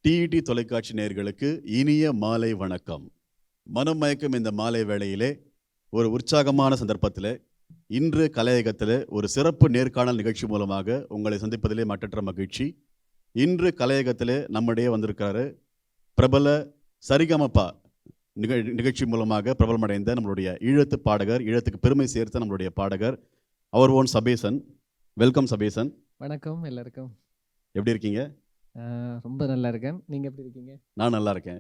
TET தொலைக்காட்சி நேயர்களுக்கு இனிய மாலை வணக்கம். மனம் மயக்கும் இந்த மாலை வேளையிலே ஒரு உற்சாகமான சந்தர்ப்பத்தில் இன்று கலையகத்தில் ஒரு சிறப்பு நேர்காணல் நிகழ்ச்சி மூலமாக உங்களை சந்திப்பதிலே மற்றற்ற மகிழ்ச்சி. இன்று கலையகத்தில் நம்முடைய வந்திருக்காரு பிரபல சரிகமபா நிகழ்ச்சி மூலமாக பிரபலமடைந்த நம்மளுடைய ஈழத்து பாடகர், ஈழத்துக்கு பெருமை சேர்த்த நம்மளுடைய பாடகர் அவர் ஓன் சபேசன். வெல்கம் சபேசன். வணக்கம் எல்லாருக்கும். எப்படி இருக்கீங்க? ரொம்ப நல்லா இருக்கேன். நீங்கள் எப்படி இருக்கீங்க? நான் நல்லா இருக்கேன்.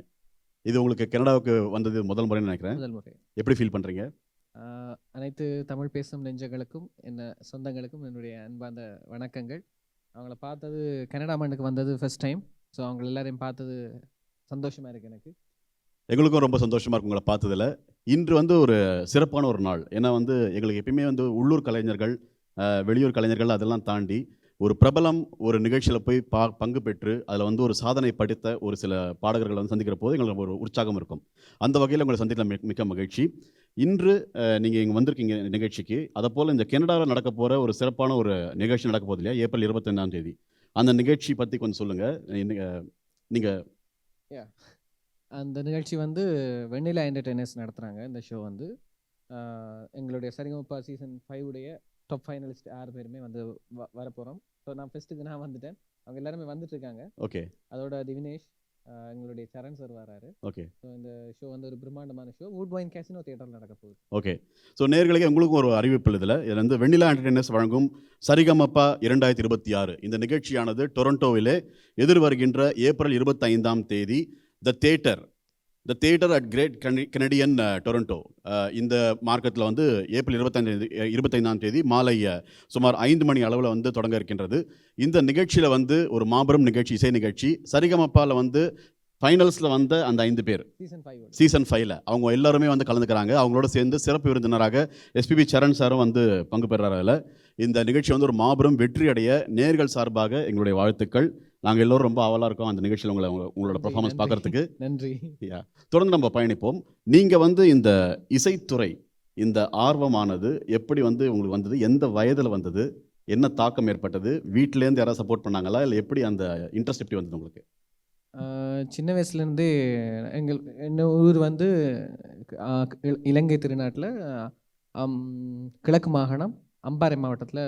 இது உங்களுக்கு கனடாவுக்கு வந்தது முதல் முறைன்னு நினைக்கிறேன். முதல் முறை. எப்படி ஃபீல் பண்ணுறீங்க? அனைத்து தமிழ் பேசும் நெஞ்சங்களுக்கும் சொந்தங்களுக்கும் என்னுடைய அன்பார்ந்த வணக்கங்கள். அவங்கள பார்த்தது கனடா மண்ணுக்கு வந்தது ஃபர்ஸ்ட் டைம். ஸோ அவங்க எல்லாரையும் பார்த்தது சந்தோஷமாக இருக்குது எனக்கு. எங்களுக்கும் ரொம்ப சந்தோஷமாக இருக்கும் உங்களை பார்த்ததில். இன்று ஒரு சிறப்பான ஒரு நாள். ஏன்னா எங்களுக்கு எப்பயுமே உள்ளூர் கலைஞர்கள், வெளியூர் கலைஞர்கள் அதெல்லாம் தாண்டி ஒரு பிரபலம் ஒரு நிகழ்ச்சியில் போய் பங்கு பெற்று அதில் ஒரு சாதனை படைத்த ஒரு சில பாடகர்களை சந்திக்கிற போது எங்களுக்கு ஒரு உற்சாகம் இருக்கும். அந்த வகையில் உங்களை சந்திக்க மிக்க மகிழ்ச்சி. இன்று நீங்கள் இங்கே வந்திருக்கீங்க நிகழ்ச்சிக்கு. அதை போல் இந்த கனடாவில் நடக்க போகிற ஒரு சிறப்பான ஒரு நிகழ்ச்சி நடக்க போகுது இல்லையா, ஏப்ரல் 25ஆம் தேதி. அந்த நிகழ்ச்சி பற்றி கொஞ்சம் சொல்லுங்கள். நீங்கள் அந்த நிகழ்ச்சி வெண்ணிலா என்டர்டெய்னர்ஸ் நடத்துகிறாங்க. இந்த ஷோ எங்களுடைய சரிகமபா சீசன் 5 டாப் ஃபைனலிஸ்ட் 6 பேருமே வரப்போகிறோம். ஸோ நான் ஃபெஸ்ட்டுக்கு நான் வந்துட்டேன். அவங்க எல்லாருமே வந்துட்டுருக்காங்க. ஓகே. அதோட திவினேஷ், எங்களுடைய சரண் சார் வராரு. ஓகே. ஸோ இந்த ஷோ ஒரு பிரம்மாண்டமான ஷோ வுட் வைன் கேசினோ தியேட்டரில் நடக்க போகுது. ஓகே. ஸோ நேயர்களுக்கு உங்களுக்கும் ஒரு அறிவிப்பு இதில் வெண்ணிலா என்டர்டெய்னர்ஸ் வழங்கும் சரிகமபா 2026 இந்த நிகழ்ச்சியானது டொரண்டோவிலே எதிர்வருகின்ற ஏப்ரல் 25ஆம் தேதி the Theatre at Great Canadian Toronto இந்த மார்க்கெட்டில் ஏப்ரல் 25ஆம் தேதி மாலை சுமார் 5 மணி அளவில் தொடங்க இருக்கின்றது. இந்த நிகழ்ச்சியில் ஒரு மாபெரும் நிகழ்ச்சி, இசை நிகழ்ச்சி. சரிகமப்பாவில் ஃபைனல்ஸில் வந்த அந்த 5 பேர் சீசன் 5ல் அவங்க எல்லாருமே கலந்துக்கிறாங்க. அவங்களோட சேர்ந்து சிறப்பு விருந்தினராக எஸ்பிபி சரண் சாரும் பங்கு பெறார். அதில் இந்த நிகழ்ச்சி ஒரு மாபெரும் வெற்றி அடைய நேர்கள் சார்பாக எங்களுடைய வாழ்த்துக்கள். நாங்கள் எல்லோரும் ரொம்ப ஆவலாக இருக்கோம் அந்த நிகழ்ச்சியில் உங்களோட பர்ஃபார்மன்ஸ் பார்க்குறதுக்கு. நன்றி. தொடர்ந்து நம்ம பயணிப்போம். நீங்கள் இந்த இசைத்துறை, இந்த ஆர்வமானது எப்படி உங்களுக்கு வந்தது? எந்த வயதில் வந்தது? என்ன தாக்கம் ஏற்பட்டது? வீட்டிலேருந்து யாராவது சப்போர்ட் பண்ணாங்களா, இல்லை எப்படி அந்த இன்ட்ரெஸ்ட் எப்படி வந்தது உங்களுக்கு? சின்ன வயசுலேருந்தே என்ன ஊர் இலங்கை திருநாட்டில் கிழக்கு மாகாணம் அம்பாறை மாவட்டத்தில்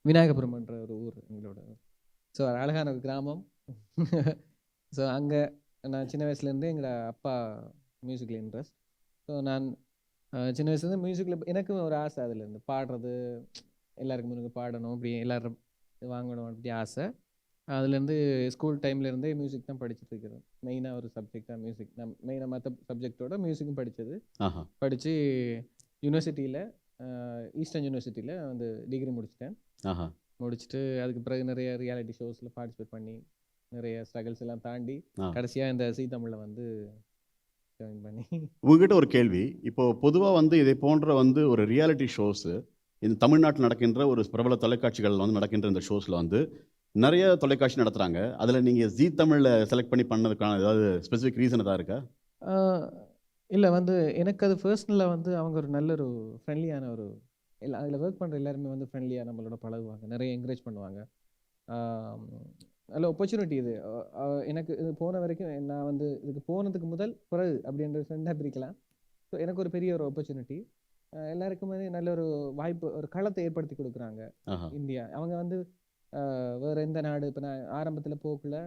விநாயகபுரம் என்ற ஒரு ஊர் எங்களோட. ஸோ அழகான ஒரு கிராமம். ஸோ அங்கே நான் சின்ன வயசுலேருந்தே எங்களோட அப்பா மியூசிக்கில் இன்ட்ரெஸ்ட். ஸோ நான் சின்ன வயசுலேருந்து மியூசிக்கில் எனக்கும் ஒரு ஆசை. அதுலேருந்து பாடுறது, எல்லாருக்கும் முன்னுக்கு பாடணும், அப்படி எல்லோரும் வாங்கணும் அப்படி ஆசை. அதுலேருந்து ஸ்கூல் டைம்லேருந்தே மியூசிக் தான் படிச்சுட்டு இருக்கிறேன். மெயினாக ஒரு சப்ஜெக்டாக மியூசிக். நான் மெயினாக மற்ற சப்ஜெக்டோட மியூசிக்கும் படித்து யூனிவர்சிட்டியில், ஈஸ்டர்ன் யூனிவர்சிட்டியில் டிகிரி முடிச்சுட்டு அதுக்கு பிறகு நிறைய ரியாலிட்டி ஷோஸில் பார்ட்டிசிபேட் பண்ணி நிறைய ஸ்ட்ரகிள்ஸ் எல்லாம் தாண்டி கடைசியாக இந்த சி தமிழில் ஜாயின் பண்ணி. உங்ககிட்ட ஒரு கேள்வி. இப்போது பொதுவாக இதை போன்ற ஒரு ரியாலிட்டி ஷோஸு இந்த தமிழ்நாட்டில் நடக்கின்ற ஒரு பிரபல தொலைக்காட்சிகள் நடக்கின்ற இந்த ஷோஸில் நிறைய தொலைக்காட்சி நடத்துகிறாங்க. அதில் நீங்கள் ஜி தமிழில் செலக்ட் பண்ணி பண்ணதுக்கான ஏதாவது ஸ்பெசிஃபிக் ரீசன் எதாவது இருக்கா? இல்லை, எனக்கு அது பர்சனலாக அவங்க ஒரு நல்ல ஒரு ஃப்ரெண்ட்லியான ஒரு அதில் ஒர்க் பண்ணுற எல்லாருமே ஃப்ரெண்ட்லியாக நம்மளோட பழகுவாங்க, நிறைய என்கரேஜ் பண்ணுவாங்க. நல்ல ஆப்பர்ச்சுனிட்டி இது. எனக்கு இது போன வரைக்கும் நான் இதுக்கு போனதுக்கு முதல் பிறகு அப்படின்ற ஃப்ரெண்டாக பிரிக்கலாம். ஸோ எனக்கு ஒரு பெரிய ஒரு ஆப்பர்ச்சுனிட்டி. எல்லாருக்குமே நல்ல ஒரு வாய்ப்பு, ஒரு களத்தை ஏற்படுத்தி கொடுக்குறாங்க இந்தியா. அவங்க வேறு எந்த நாடு, இப்போ நான் ஆரம்பத்தில் போக்குள்ள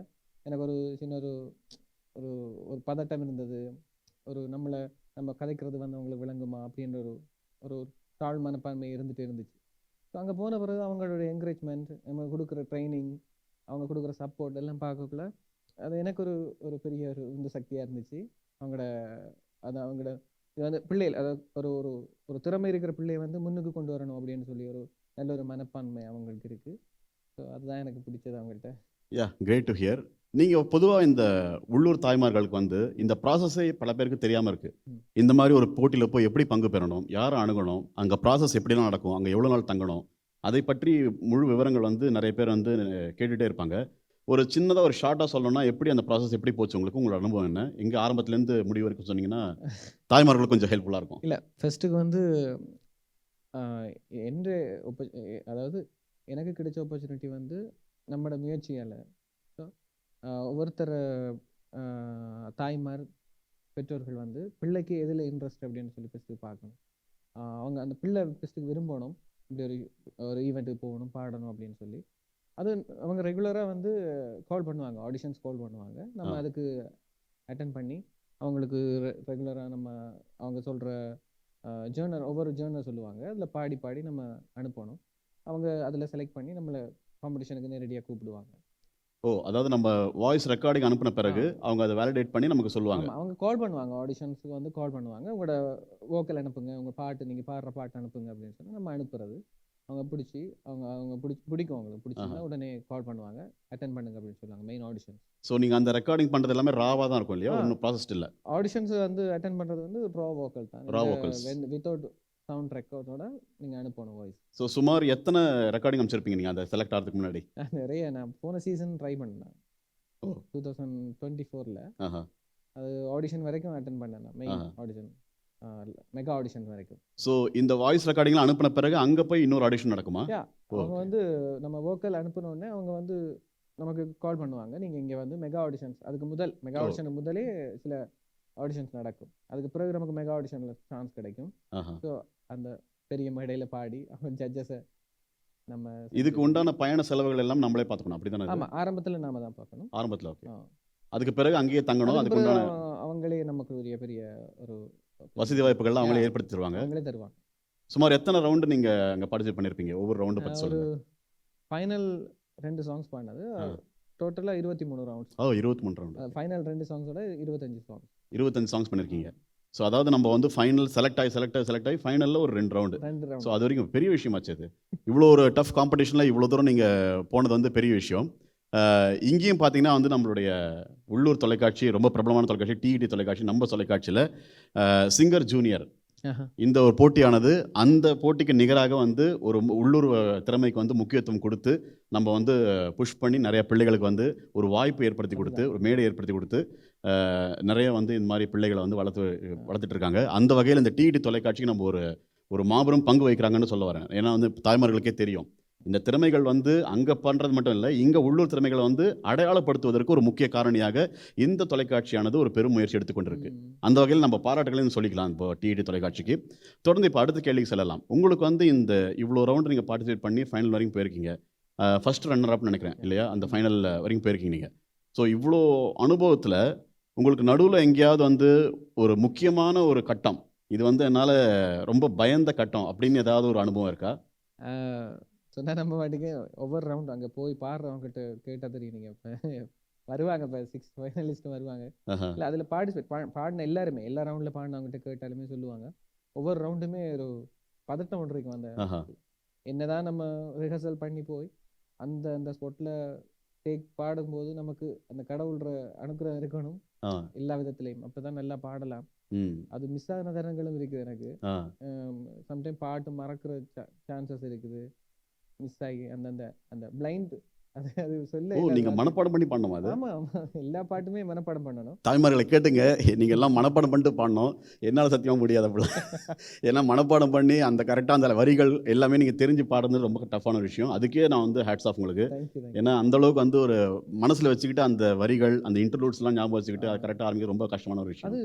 எனக்கு ஒரு சின்ன ஒரு ஒரு பதட்டம் இருந்தது. நம்ம கதைக்கிறது அவங்களுக்கு விளங்குமா அப்படின்ற ஒரு தாழ் மனப்பான்மை இருந்துச்சு. ஸோ அங்கே போன பிறகு அவங்களோட என்கரேஜ்மெண்ட், நம்ம கொடுக்குற ட்ரைனிங், அவங்க கொடுக்குற சப்போர்ட் எல்லாம் பார்க்கக்குள்ள அது எனக்கு ஒரு பெரிய ஒரு இந்த சக்தியாக இருந்துச்சு. அவங்களோட இது பிள்ளைகள், அதாவது ஒரு திறமை இருக்கிற பிள்ளையை முன்னுக்கு கொண்டு வரணும் அப்படின்னு சொல்லி ஒரு நல்ல ஒரு மனப்பான்மை அவங்களுக்கு இருக்குது. ஸோ அதுதான் எனக்கு பிடிச்சது அவங்கள்ட்ட. Great to hear. நீங்கள் பொதுவாக இந்த உள்ளூர் தாய்மார்களுக்கு இந்த ப்ராசஸே பல பேருக்கு தெரியாமல் இருக்குது. இந்த மாதிரி ஒரு போட்டியில் போய் எப்படி பங்கு பெறணும், யாரை அணுகணும், அங்கே ப்ராசஸ் எப்படிலாம் நடக்கும், அங்கே எவ்வளோ நாள் தங்கணும், அதை பற்றி முழு விவரங்கள் நிறைய பேர் கேட்டுகிட்டே இருப்பாங்க. ஒரு சின்னதாக ஒரு ஷார்ட்டாக சொல்லணும்னா எப்படி அந்த ப்ராசஸ் எப்படி போச்சு உங்களுக்கு? உங்களோட அனுபவம் என்ன? எங்கே ஆரம்பத்துலேருந்து முடிவு வரைக்கும் சொன்னீங்கன்னா தாய்மார்களுக்கு கொஞ்சம் ஹெல்ப்ஃபுல்லாக இருக்கும். இல்லை, ஃபஸ்ட்டுக்கு அதாவது எனக்கு கிடைச்ச ஆப்பர்ச்சுனிட்டி நம்மளோட முயற்சியால். ஸோ ஒவ்வொருத்தர் தாய்மார் பெற்றோர்கள் வந்து பிள்ளைக்கு எதில் இன்ட்ரெஸ்ட் அப்படின்னு சொல்லி ஃபஸ்ட்டு பார்க்கணும். அவங்க அந்த பிள்ளை ஃபஸ்ட்டுக்கு விரும்பணும், இப்படி ஒரு ஈவெண்ட்டுக்கு போகணும் பாடணும் அப்படின்னு சொல்லி. அது அவங்க ரெகுலராக வந்து கால் பண்ணுவாங்க, ஆடிஷன்ஸ் கால் பண்ணுவாங்க. நம்ம அதுக்கு அட்டன் பண்ணி அவங்களுக்கு ரெகுலராக நம்ம அவங்க சொல்கிற ஒவ்வொரு ஜேர்னர் சொல்லுவாங்க, அதில் பாடி பாடி நம்ம அனுப்பணும். அவங்க அதில் செலக்ட் பண்ணி நம்மளை காம்படிஷனுக்கு நேரடியாக கூப்பிடுவாங்க. ஓ, அதாவது நம்ம வாய்ஸ் ரெக்கார்டிங் அனுப்பின பிறகு அவங்க அதை வேலிடேட் பண்ணி நமக்கு சொல்லுவாங்க. அவங்க கால் பண்ணுவாங்க, ஆடிஷன்ஸுக்கு வந்து கால் பண்ணுவாங்க. உங்களோட வோக்கல் அனுப்புங்க, உங்கள் பாட்டு நீங்கள் பாடுற பாட்டு அனுப்புங்க அப்படின்னு சொன்னால் நம்ம அனுப்புறது. அவங்க பிடிச்சி அவங்க பிடிக்கும், அவங்களுக்கு பிடிச்சிங்கன்னா உடனே கால் பண்ணுவாங்க, அட்டன் பண்ணுங்க அப்படின்னு சொல்லுவாங்க மெயின் ஆடிஷன். ஸோ நீங்கள் அந்த ரெக்கார்டிங் பண்ணுறது எல்லாமே ராவாக தான் இருக்கும் இல்லையா? ஒன்றும் ப்ராசஸ்ட் இல்லை. ஆடிஷன்ஸ் வந்து அட்டன் பண்ணுறது வந்து ரா வோக்கல் தான், ரா வோக்கல்ஸ் வித்தவுட் சவுண்ட் ரெக்கார்டோட நீங்கள் அனுப்பணும் வாய்ஸ். ஸோ சுமார் எத்தனை ரெக்கார்டிங் அமைச்சிருப்பீங்க நீங்கள் அந்த செலக்ட் ஆகிறதுக்கு முன்னாடி? நிறைய. நான் போன சீசன் ட்ரை பண்ணேன் 2024. அது ஆடிஷன் வரைக்கும் அட்டன் பண்ணேன், மெயின் ஆடிஷன் மெகா ஆடிஷன் வரைக்கும். ஸோ இந்த வாய்ஸ் ரெக்கார்டிங்லாம் அனுப்பின பிறகு அங்கே போய் இன்னொரு ஆடிஷன் நடக்குமா? அவங்க வந்து நம்ம வோக்கல் அனுப்பினோடனே அவங்க வந்து நமக்கு கால் பண்ணுவாங்க, நீங்கள் இங்கே வந்து மெகா ஆடிஷன்ஸ், அதுக்கு மெகா ஆடிஷனுக்கு முதலே சில ஆடிஷன்ஸ் நடக்கும். அதுக்கு பிறகு நமக்கு மெகா ஆடிஷனில் சான்ஸ் கிடைக்கும். ஸோ அந்த பெரிய மேடையில் பாடி அவங்க ஜட்ஜஸை நம்ம இதுக்கு உண்டான பயண செலவுகள் எல்லாம் நம்மளே பார்த்துக்கணும், அப்படி தானே? ஆமாம், ஆரம்பத்தில் நாம தான் பார்க்கணும். ஆரம்பத்தில் ஓகே. அதுக்கு பிறகு அங்கேயே தங்கணும், அதுக்கு உண்டான அவங்களே நமக்கு பெரிய ஒரு வசதி வாய்ப்புகள்லாம் அவங்களே ஏற்படுத்தி தருவாங்க. அவங்களே தருவாங்க. சுமார் எத்தனை ரவுண்டு நீங்கள் அங்கே பார்ட்டிசிபேட் பண்ணியிருப்பீங்க? ஒவ்வொரு ரவுண்டு பற்றி சொல்லுங்கள். ஃபைனல் 2 சாங்ஸ் பாடினது, டோட்டலாக 23 ரவுண்ட்ஸ். 23 ரவுண்டு. ஃபைனல் 2 சாங்ஸோட 25 சாங்ஸ் பண்ணியிருக்கீங்க. ஸோ அதாவது நம்ம வந்து ஃபைனல் செலக்ட் ஆகி ஃபைனலில் ஒரு 2 ரவுண்டு. ஸோ அது வரைக்கும் பெரிய விஷயமாச்சு அது. இவ்வளோ ஒரு டஃப் காம்படிஷனில் இவ்வளோ தூரம் நீங்கள் போனது வந்து பெரிய விஷயம். இங்கேயும் பார்த்தீங்கன்னா வந்து நம்மளுடைய உள்ளூர் தொலைக்காட்சி, ரொம்ப பிரபலமான தொலைக்காட்சி டிஇடி தொலைக்காட்சி, நம்ம தொலைக்காட்சியில் சிங்கர் ஜூனியர் இந்த ஒரு போட்டியானது அந்த போட்டிக்கு நிகராக வந்து ஒரு உள்ளூர் திறமைக்கு வந்து முக்கியத்துவம் கொடுத்து நம்ம வந்து புஷ் பண்ணி நிறைய பிள்ளைகளுக்கு வந்து ஒரு வாய்ப்பு ஏற்படுத்தி கொடுத்து, ஒரு மேடை ஏற்படுத்தி கொடுத்து நிறைய வந்து இந்த மாதிரி பிள்ளைகளை வந்து வளர்த்துட்டு இருக்காங்க. அந்த வகையில் இந்த டிஇடி தொலைக்காட்சிக்கு நம்ம ஒரு மாபெரும் பங்கு வகிக்கிறாங்கன்னு சொல்ல வரேன். ஏன்னா வந்து தாய்மார்களுக்கே தெரியும், இந்த திறமைகள் வந்து அங்கே பண்ணுறது மட்டும் இல்லை, இங்கே உள்ளூர் திறமைகளை வந்து அடையாளப்படுத்துவதற்கு ஒரு முக்கிய காரணியாக இந்த தொலைக்காட்சியானது ஒரு பெரும் முயற்சி எடுத்துக்கொண்டிருக்கு. அந்த வகையில் நம்ம பாராட்டுகளையும் சொல்லிக்கலாம் இப்போ டிஇடி தொலைக்காட்சிக்கு. தொடர்ந்து இப்போ அடுத்த கேள்விக்கு செல்லலாம். உங்களுக்கு வந்து இந்த இவ்வளோ ரவுண்டு நீங்கள் பார்ட்டிசிபேட் பண்ணி ஃபைனல் வரைக்கும் போயிருக்கீங்க, ஃபர்ஸ்ட் ரன்னர் அப்னு நினைக்கிறேன் இல்லையா? அந்த ஃபைனல் வரைக்கும் போயிருக்கீங்க நீங்கள். ஸோ இவ்வளோ அனுபவத்தில் உங்களுக்கு நடுவில் எங்கேயாவது வந்து ஒரு முக்கியமான ஒரு கட்டம், இது வந்து என்னால் ரொம்ப பயந்த கட்டம் அப்படின்னு ஏதாவது ஒரு அனுபவம் இருக்கா? சொன்னால் நம்ம வாட்டிக்கு ஒவ்வொரு ரவுண்ட் அங்கே போய் பாடுறவங்ககிட்ட கேட்டால் தெரியும். நீங்கள் இப்போ வருவாங்க, இப்போ 6 ஃபைனலிஸ்ட் வருவாங்க, இல்லை அதில் பார்ட்டிசிபேட் பாடின எல்லா ரவுண்டில் பாடினவங்ககிட்ட கேட்டாலுமே சொல்லுவாங்க, ஒவ்வொரு ரவுண்டுமே ஒரு பதட்டம் ஒன்று இருக்கும். அந்த என்னதான் நம்ம ரிஹர்சல் பண்ணி போய் அந்த ஸ்பாட்டில் பாடும்போது நமக்கு அந்த கடவுள்ற அனுகிரகம் இருக்கணும் எல்லா விதத்துலையும், அப்பதான் நல்லா பாடலாம். அது மிஸ் ஆகின தருணங்களும் இருக்குது எனக்கு. சம்டைம் பாட்டு மறக்கிற சான்சஸ் இருக்குது, மிஸ் ஆகி அந்த பிளைண்ட் அது சொல்ல. நீங்க மனப்பாடம் பண்ணி பாடணும் அது? ஆமா, எல்லா பாட்டுமே மனப்பாடம் பண்ணணும். தாய்மார்களை கேட்டுங்க, நீங்க எல்லாம் மனப்பாடம் பண்ணிட்டு பாடணும். என்னால் சத்தியமா முடியாது அப்படி. ஏன்னா மனப்பாடம் பண்ணி அந்த கரெக்டாக அந்த வரிகள் எல்லாமே நீங்க தெரிஞ்சு பாடுறது ரொம்ப டஃப்பான ஒரு விஷயம். அதுக்கே நான் வந்து ஹேட்ஸ் ஆஃப் உங்களுக்கு. ஏன்னா அந்த அளவுக்கு வந்து ஒரு மனசுல வச்சுக்கிட்டு அந்த வரிகள், அந்த இன்டர்லூட்ஸ்லாம் ஞாபகம் வச்சுக்கிட்டு அது கரெக்டாக ஆரம்பிக்க ரொம்ப கஷ்டமான ஒரு விஷயம்.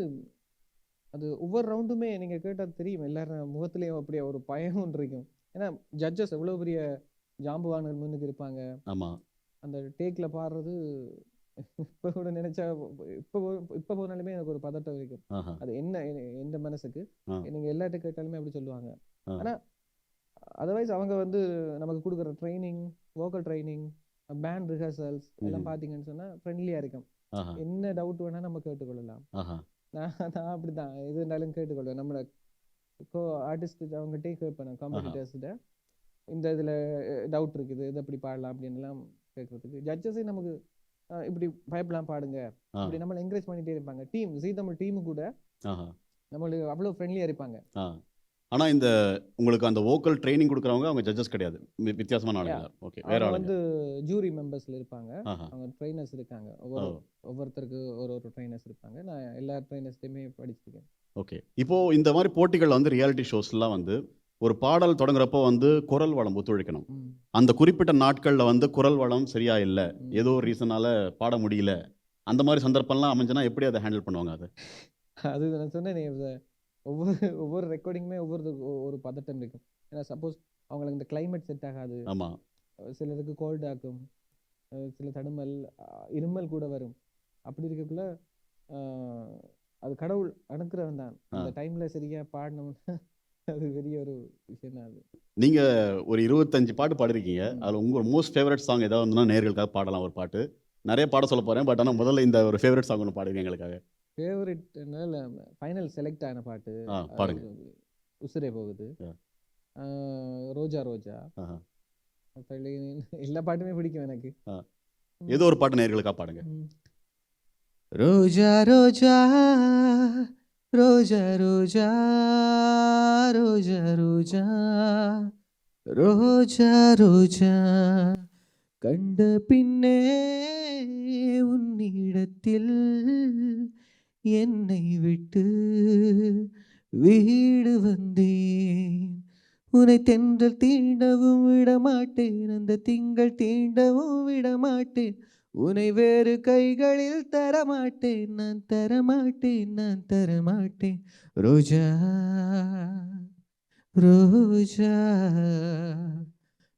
அது ஒவ்வொரு ரவுண்டுமே நீங்க கேட்டால் தெரியும், எல்லாரும் முகத்துலேயும் அப்படியே ஒரு பயம் ஒன்று இருக்கும். ஏன்னா ஜட்ஜஸ் எவ்வளோ பெரிய ஜாம்புவான்கள் முன்னுக்கு இருப்பாங்க. ஆமாம், அந்த டேக்ல பாடுறது இப்போ கூட நினைச்சா இப்போ போனாலுமே எனக்கு ஒரு பதட்டம் இருக்கும். அது எந்த மனசுக்கு நீங்க எல்லார்ட்ட கேட்டாலுமே அப்படி சொல்லுவாங்க. ஆனா அதர்வைஸ் அவங்க வந்து நமக்கு கொடுக்குற training, vocal training, band rehearsals எல்லாம் பார்த்தீங்கன்னு சொன்னா ஃப்ரெண்ட்லியா இருக்கும். என்ன டவுட் வேணா நம்ம கேட்டுக்கொள்ளலாம். நான் அப்படிதான் எது இருந்தாலும் கேட்டுக்கொள்வேன். நம்மளோட ஆர்டிஸ்ட் அவங்ககிட்டே கேட்பேன், காம்படிட்டர்ஸ்கிட்ட இந்த இதில் டவுட் இருக்குது, இது எப்படி பாடலாம் அப்படின்லாம் கேட்கறதுக்கு. ஜட்ஜஸே நமக்கு இப்படி பயப்படலாம் பாடுங்க இப்படி நம்மளை என்கரேஜ் பண்ணிட்டே இருப்பாங்க. டீம் ஜீ தமிழ் டீமு கூட நம்மளுக்கு அவ்வளோ ஃப்ரெண்ட்லியாக இருப்பாங்க. ஆனால் இந்த உங்களுக்கு அந்த வோக்கல் ட்ரைனிங் கொடுக்குறவங்க அவங்க ஜட்ஜஸ் கிடையாது, வித்தியாசமான ஆளுங்க. ஓகே, வேற வந்து ஜூரி மெம்பர்ஸ்ல இருப்பாங்க, அவங்க ட்ரைனர்ஸ் இருக்காங்க. ஒவ்வொருத்தருக்கு ஒரு ட்ரைனர்ஸ் இருப்பாங்க. நான் எல்லா ட்ரைனர்ஸ்டையுமே படிச்சிருக்கேன். ஓகே, இப்போ இந்த மாதிரி போட்டிகள் வந்து ரியாலிட்டி ஷோஸ்லாம் வந்து ஒரு பாடல் தொடங்குறப்போ வந்து குரல் வளம் ஒத்துழைக்கணும். ம். அந்த குறிப்பிட்ட நாட்கள்ல வந்து குரல் வளம் சரியா இல்ல. ம். ஏதோ ஒரு ரீசனால பாட முடியல. அந்த மாரி சந்தர்ப்பம்லாம் அமைஞ்சுனா எப்படி அத ஹேண்டில் பண்ணுவாங்க அத? அது நான் சொன்னேனே ஒவ்வொரு ஒவ்வொரு ரெக்கார்டிங்குமே ஒரு பதட்டம் இருக்கும். ஏன்னா சப்போஸ் அவங்களுக்கு இந்த கிளைமேட் செட் ஆகாது. ஆமா. சிலருக்கு கோல்ட் ஆக்கும். சில தடுமல், இருமல் கூட வரும். அப்படி இருக்கக்குள்ள அ அது கடவுள் அனுக்கிரகம் தான். அந்த டைம்ல சரியா பாடணும்னா அது பெரிய ஒரு விஷயம் தான் அது. நீங்க ஒரு 25 பாட்டு பாடியிருக்கீங்க. ம். அதுல உங்க மோஸ்ட் ஃபேவரைட் சாங் ஏதாவது இருந்ததுன்னா நேயர்களுக்காக பாடலாம் ஒரு பாட்டு. நெறைய பாட சொல்லப் போறேன். பட் ஆனா முதல்ல இந்த ஒரு ஃபேவரைட் சாங் ஒண்ணு பாடுங்க எங்களுக்காக. ஃபேவரைட்னால ஃபைனல் செலக்ட் ஆன பாட்டு பாடுங்க. உசிரே போகுது. ஆ. அ ரோஜா ரோஜா. ஆஹா. அப்படி எல்லா பாட்டுமே பிடிக்கும் எனக்கு. ஆ. ஏதோ ஒரு பாட்டு நேயர்களுக்காக பாடுங்க. ம். ரோஜா ரோஜா ரோஜா ரோஜா ரோஜா ரோஜா ரோஜா ரோஜா கண்ட பின்னே உன்னிடத்தில் என்னை விட்டு வீடு வந்தேன். உன்னை தென்றல் தீண்டவும் விடமாட்டேன், அந்த திங்கள் தீண்டவும் விடமாட்டேன். உன்னை வேறு கைகளில் தரமாட்டேன், நான் தரமாட்டேன், நான் தரமாட்டேன். ரோஜா ரோஜா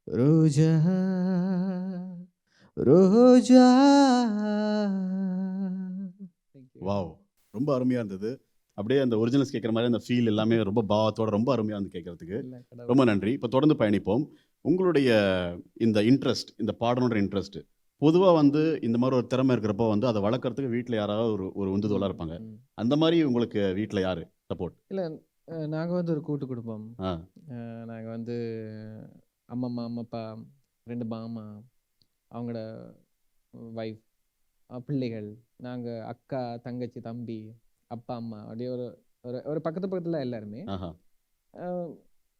ரோஜா ரோஜா. வாவ்! ரொம்ப அருமையா இருந்தது. அப்படியே அந்த ஒரிஜினல்ஸ் கேட்கிற மாரி அந்த ஃபீல் எல்லாமே ரொம்ப பாவத்தோட ரொம்ப அருமையா இருந்தது கேட்கறதுக்கு. ரொம்ப நன்றி. இப்ப தொடர்ந்து பயணிப்போம். உங்களுடைய இந்த இன்ட்ரெஸ்ட், இந்த பாடணுன்ற இன்ட்ரெஸ்ட் பொதுவா வந்து இந்த மாரி ஒரு திறமை இருக்கிறப்போ வந்து அத வளர்க்கறதுக்கு வீட்ல யாராவது ஒரு ஒரு உந்துதலா இருப்பாங்க. அந்த மாரி உங்களுக்கு வீட்ல யாரு சப்போர்ட்? இல்ல நாங்க வந்து ஒரு கூட்டு குடும்பம். ஆ. நாங்க வந்து அம்மம்மா, அம்மப்பா, 2 மாமா, அவங்களோட வைஃப், பிள்ளைகள், நாங்க அக்கா, தங்கச்சி, தம்பி, அப்பா, அம்மா அப்படியே ஒரு ஒரு ஒரு பக்கத்து பக்கத்துல எல்லாருமே. ஆஹா. அ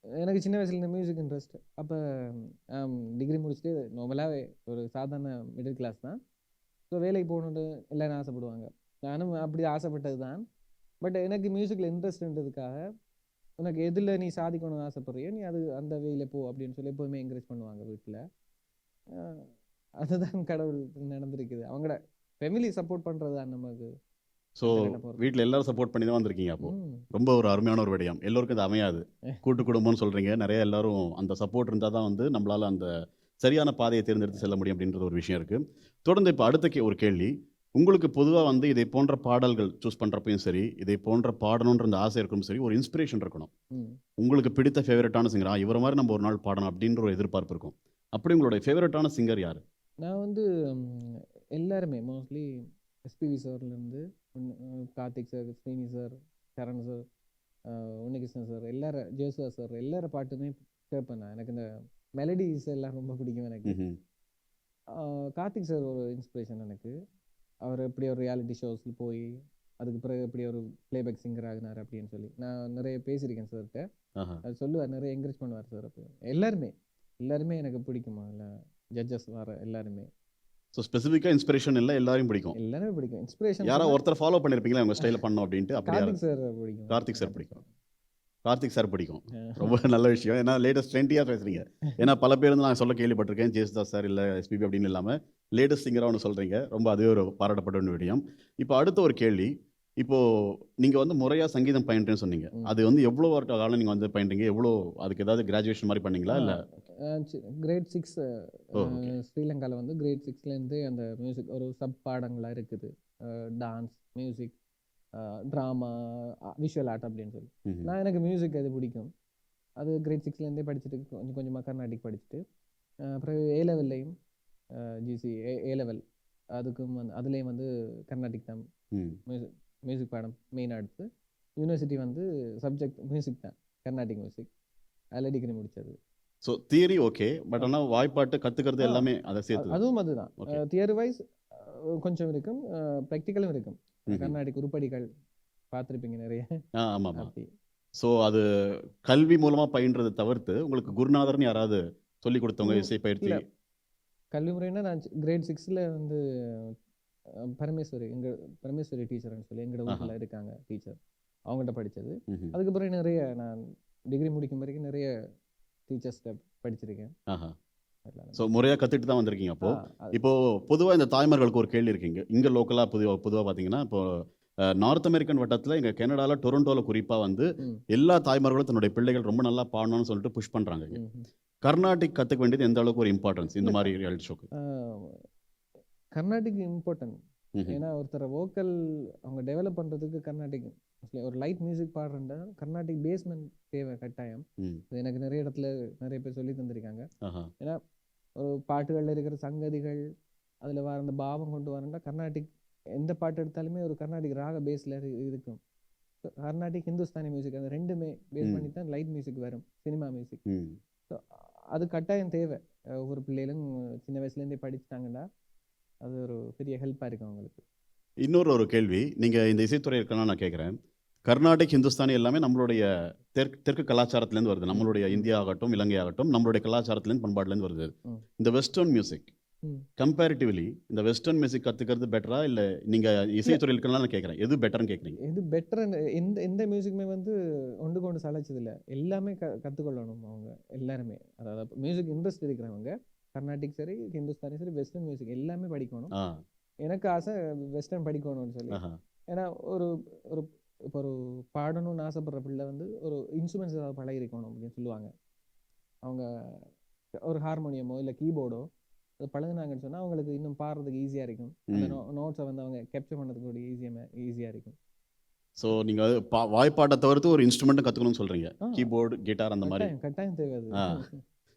எனக்கு சின்ன வயசுல இந்த மியூசிக் இன்ட்ரெஸ்ட். அப்ப டிகிரி முடிச்சுட்டு நார்மலாவே ஒரு சாதாரண மிடில் கிளாஸ் தான். ஸோ வேலைக்கு போகணுன்னு எல்லாரும் ஆசைப்படுவாங்க. நானும் அப்படி ஆசைப்பட்டது தான். பட் எனக்கு மியூசிக்கில் இன்ட்ரெஸ்ட்ன்றதுக்காக உனக்கு எதில் நீ சாதிக்கணும்னு ஆசைப்படுறியோ நீ அது அந்த வேல போ அப்படின்னு சொல்லி எப்போதுமே என்கரேஜ் பண்ணுவாங்க வீட்டில். அதுதான் கடவுள் நடந்திருக்குது. அவங்களோட ஃபேமிலி சப்போர்ட் பண்ணுறது தான் நமக்கு. ஸோ வீட்ல எல்லாரும் சப்போர்ட் பண்ணி தான் வந்திருக்கீங்க அப்போ. ரொம்ப ஒரு அருமையான ஒரு விடயம். எல்லோருக்கும் இது அமையாது. கூட்டு குடும்பம்னு சொல்றீங்க. நெறைய எல்லாரும் அந்த சப்போர்ட் இருந்தா தான் வந்து நம்மளால அந்த சரியான பாதையை தேர்ந்தெடுத்து செல்ல முடியும் அப்படின்றது ஒரு விஷயம் இருக்கு. தொடர்ந்து இப்ப அடுத்த ஒரு கேள்வி. உங்களுக்கு பொதுவா வந்து இதை போன்ற பாடல்கள் சூஸ் பண்றப்பயும் சரி, இதை போன்ற பாடணுன்ற அந்த ஆசை இருக்கணும் சரி, ஒரு இன்ஸ்பிரேஷன் இருக்கணும். உங்களுக்கு பிடித்த ஃபேவரட்டான சிங்கர், இவர மாரி நம்ம ஒரு நாள் பாடணும் அப்படின்ற ஒரு எதிர்பார்ப்பு இருக்கும். அப்படி உங்களுடைய ஃபேவரட்டான சிங்கர் யாரு? நான் வந்து எல்லாருமே மோஸ்ட்லி எஸ்பிவி சார்லேருந்து Karthik sir, Srini sir, Charan sir, Unnikrishnan sir, எல்லாரும் ஜேசுவா சார் எல்லார பாட்டுமே கேட்பேன் நான். எனக்கு இந்த மெலடிஸ் எல்லாம் ரொம்ப பிடிக்கும் எனக்கு. கார்த்திக் சார் ஒரு இன்ஸ்பிரேஷன் எனக்கு. அவர் எப்படி ஒரு ரியாலிட்டி ஷோஸில் போய் அதுக்கு பிறகு எப்படி ஒரு பிளேபேக் சிங்கர் ஆகினார் அப்படின்னு சொல்லி நான் நிறைய பேசியிருக்கேன் சார்கிட்ட. அது சொல்லுவார், நிறைய என்கரேஜ் பண்ணுவார் சார். அப்போ எல்லாருமே எனக்கு பிடிக்குமா இல்லை ஜட்ஜஸ் வர எல்லாருமே. ஸோ ஸ்பெசிஃபிக்காக இன்ஸ்பிரேஷன் இல்லை, எல்லாரையும் பிடிக்கும். எல்லாருமே பிடிக்கும். இன்ஸ்பிரேஷன் யாராவது ஒருத்தர் ஃபாலோ பண்ணியிருப்பீங்களா உங்கள் ஸ்டைலில் பண்ணணும் அப்படின்ட்டு? அப்படி கார்த்திக் சார் பிடிக்கும். கார்த்திக் சார் பிடிக்கும். கார்த்திக் சார் பிடிக்கும். ரொம்ப நல்ல விஷயம். ஏன்னா லேட்டஸ்ட் ட்ரெண்டியாக பேசுறீங்க. ஏன்னா பல பேர் வந்து நான் சொல்ல கேள்விப்பட்டிருக்கேன், ஜேசுதாஸ் சார் இல்லை எஸ்பிபி அப்படின்னு இல்லாமல் லேட்டஸ்ட் சிங்கராக ஒன்று சொல்கிறீங்க. ரொம்ப அதுவே ஒரு பாராட்டப்பட்ட ஒரு விடயம். இப்போ அடுத்த ஒரு கேள்வி. இப்போ நீங்கள் வந்து முறையாக சங்கீதம் பயின்றேன்னு சொன்னீங்க. அது வந்து எவ்வளோ வருட காலம் நீங்கள் வந்து பயின்றீங்க? எவ்வளோ அதுக்கு ஏதாவது கிராஜுவேஷன் மாதிரி பண்ணீங்களா இல்லை? கிரேட் 6 ஸ்ரீலங்காவில் வந்து கிரேட் 6லேருந்து அந்த மியூசிக் ஒரு சப் பாடங்களாக இருக்குது. Dance, music, drama, visual art அப்படின்னு சொல்லி. எனக்கு மியூசிக் அது பிடிக்கும். அது கிரேட் 6லேருந்தே படிச்சுட்டு கொஞ்சம் கொஞ்சமாக கர்நாடிக் படிச்சுட்டு அப்புறம் ஏலெவல்லையும் ஜிசி ஏலெவல் அதுக்கும் வந்து அதுலேயும் வந்து கர்நாடிக் தான் மியூசிக் பாடம் மெயினாக எடுத்து. யூனிவர்சிட்டி வந்து சப்ஜெக்ட் மியூசிக் தான், கர்நாடிக் மியூசிக். அதில் டிகிரி முடித்தது. ஸோ தியரி ஓகே, பட் ஆனால் வாய்ப்பாட்டு கற்றுக்கிறது எல்லாமே அதை சேர்த்து அதுவும் அதுதான். தியரி வைஸ் கொஞ்சம் இருக்கும், ப்ராக்டிக்கலும் இருக்கும். கர்நாடிக் உருப்படிகள் பார்த்துருப்பீங்க நிறைய. ஆமாம். ஸோ அது கல்வி மூலமாக பயின்றதை தவிர்த்து உங்களுக்கு குருநாதர்னு யாராவது சொல்லி கொடுத்தவங்க இசை பயிற்சி? கல்வி முறைன்னா நான் கிரேட் 6ல் வந்து பரமேஸ்வரி டீச்சர்னு சொல்லி எங்களோட ஊரில் இருக்காங்க டீச்சர், அவங்கள்ட்ட படித்தது. அதுக்கப்புறம் நிறைய நான் டிகிரி முடிக்கும் வரைக்கும் நிறைய டீச்சர்ஸ்கிட்ட படிச்சிருக்கேன். ஆஹா. அதனால ஸோ முறையாக கற்றுட்டு தான் வந்திருக்கீங்க ஆ, அப்போது. அது இப்போது பொதுவாக இந்த தாய்மார்களுக்கு ஒரு கேள்வி இருக்குங்க. இங்கே லோக்கலாக பொதுவாக பார்த்தீங்கன்னா, இப்போ நார்த் அமெரிக்கன் வட்டத்தில் இங்கே கனடாவில் டொரண்டோவில் குறிப்பாக வந்து ம், எல்லா தாய்மார்களும் தன்னுடைய பிள்ளைகள் ரொம்ப நல்லா பாடணும்னு சொல்லிட்டு புஷ் பண்ணுறாங்க. ம், ம். கர்நாடிக் கற்றுக்க வேண்டியது எந்த அளவுக்கு ஒரு இம்பார்ட்டன்ஸ் இந்த இல்ல, மாதிரி ரியாலிட்டி ஷோக்கு? ஆ, கர்நாடிக் இம்பார்ட்டன்ட். ம்ஹும். ஏன்னா ஒருத்தர் வோக்கல் அவங்க டெவலப் பண்ணுறதுக்கு கர்நாடிக் ஒரு லைட் மியூசிக் பாடுறேன்டா கர்நாடிக் பேஸ்மெண்ட் தேவை கட்டாயம். ம். இது எனக்கு நிறைய இடத்துல நிறைய பேர் சொல்லி தந்திருக்காங்க. ஆஹா. ஏன்னா ஒரு பாட்டுகளில் இருக்கிற சங்கதிகள் அதில் வர அந்த பாவம் கொண்டு வரேன்டா கர்நாடிக் எந்த பாட்டு எடுத்தாலுமே ஒரு கர்நாடிக் ராக பேஸில் இருக்கும். So, கர்நாடிக் ஹிந்துஸ்தானி மியூசிக் அந்த ரெண்டுமே பேஸ் ம். பண்ணி தான் லைட் மியூசிக் வரும், சினிமா மியூசிக். ம். ஸோ அது கட்டாயம் தேவை. ஒவ்வொரு பிள்ளைகளும் சின்ன வயசுலேருந்தே படிச்சுட்டாங்கன்னா அது ஒரு பெரிய ஹெல்ப்பாக இருக்கும் அவங்களுக்கு. இன்னொரு ஒரு கேள்வி, நீங்கள் இந்த இசைத்துறை இருக்கலாம் நான் கேட்குறேன். கர்நாடிக் ஹிந்துஸ்தானி எல்லாமே நம்மளுடைய தெற்கு கலாச்சாரத்துலேருந்து வருது. ம், நம்மளுடைய ம், இந்தியா ஆகட்டும், இலங்கை ஆகட்டும், நம்மளுடைய கலாச்சாரத்துலேருந்து பண்பாடுலேருந்து வருது. ம், இந்த வெஸ்டர்ன் மியூசிக் ம். கம்பேரிட்டிவ்லி இந்த வெஸ்டர்ன் மியூசிக் கற்றுக்கிறது பெட்டரா, இல்லை நீங்கள் இசைத்துறையில் இருக்கலாம் நான் கேட்குறேன், எது பெட்டர்னு கேட்குறீங்க? இது பெட்டர். எந்த எந்த மியூசிக்குமே வந்து ஒன்று கொண்டு சளைச்சதில்லை. எல்லாமே கற்றுக்கொள்ளணும் அவங்க எல்லாருமே. அதாவது மியூசிக் இன்ட்ரெஸ்ட் இருக்கிறவங்க கர்நாடிக் சரி, ஹிந்துஸ்தானி சரி, வெஸ்டர்ன் மியூசிக் எல்லாமே படிக்கணும். ஆ. எனக்கு ஆசை வெஸ்டர்ன் படிக்கணும்னு சொல்லி. ஆஹா. ஏன்னா ஒரு ஒரு இப்போ ஒரு பாடணும்னு ஆசைப்படுற பிள்ளை வந்து ஒரு இன்ஸ்ட்ருமெண்ட்ஸ் ஏதாவது பழகிருக்கணும் அப்படின்னு சொல்லுவாங்க. அவங்க ஒரு ஹார்மோனியமோ இல்லை கீபோர்டோ அது பழகுனாங்கன்னு சொன்னால் அவங்களுக்கு இன்னும் பாடுறதுக்கு ஈஸியாக இருக்கும். அந்த ம். நோட்ஸை வந்து அவங்க கேப்சர் பண்ணுறதுக்கு ஒரு ஈஸியாக இருக்கும். ஸோ நீங்கள் வாய்ப்பாட்டை தவிர்த்து ஒரு இன்ஸ்ட்ருமெண்ட்டும் கற்றுக்கணும்னு சொல்கிறீங்க. ஆ, கீபோர்டு, கிட்டார் அந்த மாதிரி. கட்டாயம் கட்டாயம் தேவை அது. ஆ.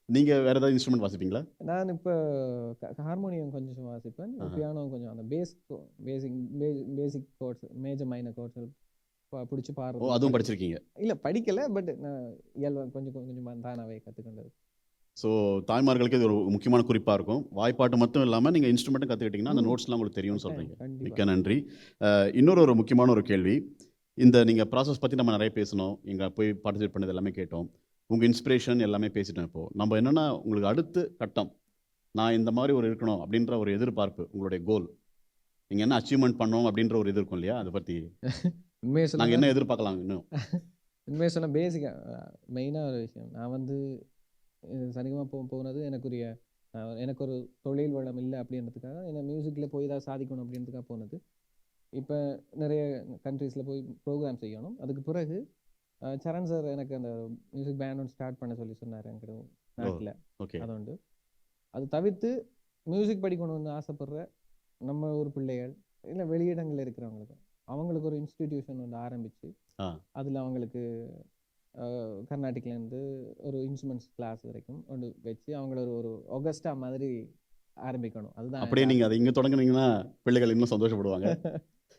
நீங்கள் வேறு ஏதாவது இன்ஸ்ட்ருமெண்ட் வாசிப்பீங்களா? நான் இப்போ ஹார்மோனியம் கொஞ்சம் வாசிப்பேன், ஆஹா. பியானோ கொஞ்சம் அந்த பேசிக் கோர்ட்ஸ், மேஜர் மைனர் கோர்ட்ஸ் பிடிச்சி ஓ, பாடுறது அதுவும் படிச்சிருக்கீங்க. இல்லை படிக்கலை, பட் நான் இயல்பாக கொஞ்சம் கொஞ்சமாக தானாகவே கற்றுக்கொண்டது. ஸோ தாய்மார்களுக்கு இது ஒரு முக்கியமான குறிப்பாக இருக்கும். வாய்ப்பாட்டு மட்டும் இல்லாமல் நீங்கள் இன்ஸ்ட்ருமெண்ட்டும் கற்றுக்கிட்டிங்கன்னா அந்த ம். நோட்ஸ்லாம் உங்களுக்கு தெரியும்னு சொல்கிறீங்க. கட்டாயம் மிக்க கண்டிப்பாக. நன்றி. இன்னொரு ஒரு முக்கியமான ஒரு கேள்வி, இந்த நீங்கள் ப்ராசஸ் பற்றி நம்ம நிறைய பேசணும், இங்கே போய் பார்ட்டிசிபேட் பண்ணது எல்லாமே கேட்டோம், உங்கள் இன்ஸ்பிரேஷன் எல்லாமே பேசிட்டோம். இப்போது நம்ம என்னென்னா உங்களுக்கு அடுத்த கட்டம், நான் இந்த மாதிரி ஒரு இருக்கணும் அப்படின்ற ஒரு எதிர்பார்ப்பு, உங்களுடைய கோல், நீங்கள் என்ன அச்சீவ்மெண்ட் பண்ணணும் அப்படின்ற ஒரு இது இருக்கும் இல்லையா, அதை பற்றி உண்மையை நாங்கள் சொல்ல என்ன எதிர்பார்க்கலாம் இன்னும்? உண்மையை சொன்ன பேசிக்காக மெயினாக ஒரு விஷயம், நான் வந்து சரிகமாக போனது எனக்கு ஒரு தொழில் வளம் இல்லை அப்படின்றதுக்காக, என்ன மியூசிக்கில் போய் தான் சாதிக்கணும் அப்படின்றதுக்காக போனது. இப்போ நிறைய கண்ட்ரீஸில் போய் ப்ரோக்ராம் செய்யணும். அதுக்கு பிறகு சரண் சார் எனக்கு அந்த மியூசிக் பேண்ட் ஒன்று ஸ்டார்ட் பண்ண சொல்லி சொன்னார் எங்கிட்ட நாட்டில். ஓகே. அது உண்டு. அது தவிர்த்து மியூசிக் படிக்கணும்னு ஆசைப்படுற நம்ம ஊர் பிள்ளைகள் இல்லை வெளியிடங்களில் இருக்கிறவங்களுக்கு அவங்களுக்கு ஒரு இன்ஸ்டிடியூஷன் ஒன்று ஆரம்பித்து ஆ. அதில் அவங்களுக்கு கர்நாடிக்லேருந்து ஒரு இன்ஸ்ட்ருமெண்ட்ஸ் கிளாஸ் வரைக்கும் ஒன்று வச்சு அவங்கள ஒரு ஆகஸ்டா மாதிரி ஆரம்பிக்கணும். அதுதான் அப்படியே நீங்கள் அதை இங்கே தொடங்குனீங்கன்னா பிள்ளைகள் இன்னும் சந்தோஷப்படுவாங்க.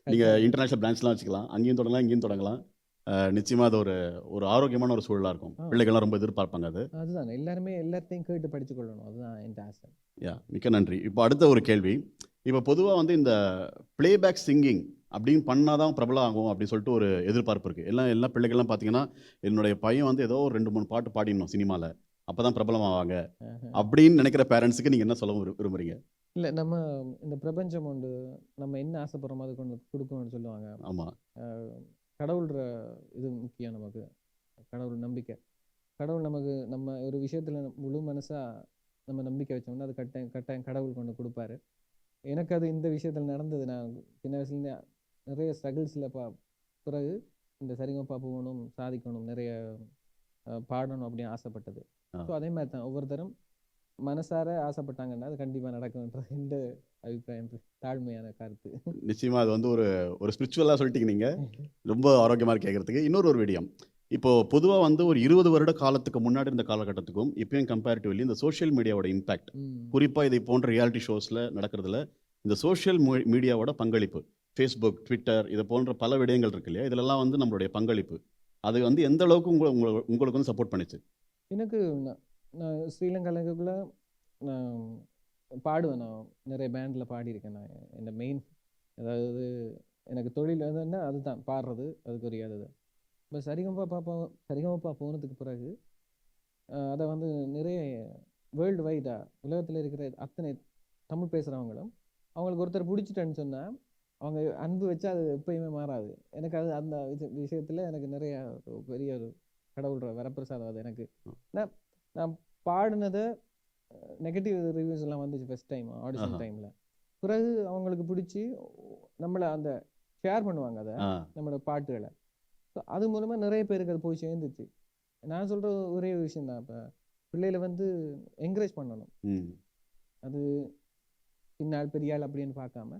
நீங்கள் இன்டர்நேஷ்னல் பிரான்ச்லாம் வச்சுக்கலாம், அங்கேயும் தொடங்கலாம், இங்கேயும் தொடங்கலாம். நிச்சயமாக அது ஒரு ஆரோக்கியமான ஒரு சூழலாக இருக்கும். பிள்ளைகள்லாம் ரொம்ப எதிர்பார்ப்பாங்க அது. அதுதான் எல்லாத்தையும் கேட்டு படிச்சுக்கொள்ளணும். அதுதான் என் ஆசை. மிக்க நன்றி. இப்போ அடுத்த ஒரு கேள்வி, இப்போ பொதுவாக வந்து இந்த பிளேபேக் சிங்கிங் அப்படின்னு பண்ணாதான் பிரபலம் ஆகும் அப்படின்னு சொல்லிட்டு ஒரு எதிர்பார்ப்பு இருக்குது. எல்லா பிள்ளைகள்லாம் பார்த்தீங்கன்னா, என்னுடைய பையன் வந்து ஏதோ ஒரு 2-3 பாட்டு பாடிடணும் சினிமாவில், அப்போ தான் பிரபலம் ஆவாங்க அப்படின்னு நினைக்கிற பேரண்ட்ஸுக்கு நீங்கள் என்ன சொல்ல விரும்புறீங்க? இல்லை, நம்ம இந்த பிரபஞ்சம் உண்டு, நம்ம என்ன ஆசைப்படுறோமோ அது கொண்டு கொடுக்கணும்னு சொல்லுவாங்க. ஆமாம். கடவுள்ற இது முக்கியம் நமக்கு. கடவுள் நம்பிக்கை. கடவுள் நமக்கு நம்ம ஒரு விஷயத்தில் முழு மனசாக நம்ம நம்பிக்கை வச்சோம்னா அது கட்டாயம் கடவுள் கொண்டு கொடுப்பாரு. எனக்கு அது இந்த விஷயத்தில் நடந்தது. நான் சின்ன வயசுலேருந்து நிறைய ஸ்ட்ரகிள்ஸில் பிறகு இந்த சரிகமபா போகணும், சாதிக்கணும், நிறைய பாடணும் அப்படின்னு ஆசைப்பட்டது. ஸோ அதே மாதிரி தான் ஒவ்வொருத்தரும் மனசார ஆசைப்பட்டாங்கன்னா அது கண்டிப்பாக நடக்கும்ன்ற இந்த அபிப்பிராயம், தாழ்மையான கருத்து. நிச்சயமாக அது வந்து ஒரு ஸ்பிரிச்சுவலாக சொல்லிட்டீங்க நீங்கள், ரொம்ப ஆரோக்கியமாக கேட்குறதுக்கு. இன்னொரு விடயம், இப்போது பொதுவாக வந்து ஒரு 20 வருட காலத்துக்கு முன்னாடி இருந்த காலகட்டத்துக்கும் இப்பயும் கம்பேரிட்டிவ்லி இந்த சோஷியல் மீடியாவோட இம்பேக்ட், குறிப்பாக இதை போன்ற ரியாலிட்டி ஷோஸில் நடக்கிறதுல இந்த சோஷியல் மீடியாவோட பங்களிப்பு, ஃபேஸ்புக், ட்விட்டர், இது போன்ற பல விடயங்கள் இருக்கு இல்லையா, இதிலெல்லாம் வந்து நம்மளுடைய பங்களிப்பு அது வந்து எந்த அளவுக்கு உங்களுக்கு வந்து சப்போர்ட் பண்ணிச்சு? எனக்கு நான் ஸ்ரீலங்காக்குள்ளே நான் பாடுவேன். நான் நிறைய பேண்டில் பாடியிருக்கேன். நான் என்னோட மெயின் அதாவது எனக்கு தொழில் எதுன்னா அதுதான் பாடுறது, அதுக்குரிய அதுதான். இப்போ சரிகமபா போனதுக்கு பிறகு அதை வந்து நிறைய வேர்ல்டு வைடாக உலகத்தில் இருக்கிற அத்தனை தமிழ் பேசுகிறவங்களும் அவங்களுக்கு ஒருத்தர் பிடிச்சிட்டேன்னு சொன்னால் அவங்க அன்பு வச்சா அது எப்பயுமே மாறாது. எனக்கு அது அந்த விஷயத்தில் எனக்கு நிறைய பெரிய ஒரு கடவுளோட வரப்பிரசாதம் அது எனக்கு. நான் நான் பாடினதை நெகட்டிவ் ரிவ்யூஸ் எல்லாம் வந்துச்சு ஃபர்ஸ்ட் டைம் ஆடிஷன் ஆஹா. டைமில். பிறகு அவங்களுக்கு பிடிச்சி நம்மளை அந்த ஷேர் பண்ணுவாங்க அதை ஆ நம்மளோட பாட்டுகளை. ஸோ அது மூலமாக நிறைய பேருக்கு அது போய் சேர்ந்துச்சு. நான் சொல்கிற ஒரே விஷயம் தான், இப்போ பிள்ளைகளை வந்து என்கரேஜ் பண்ணணும். ம் அது பின்னால் பெரிய ஆள் அப்படின்னு பார்க்காம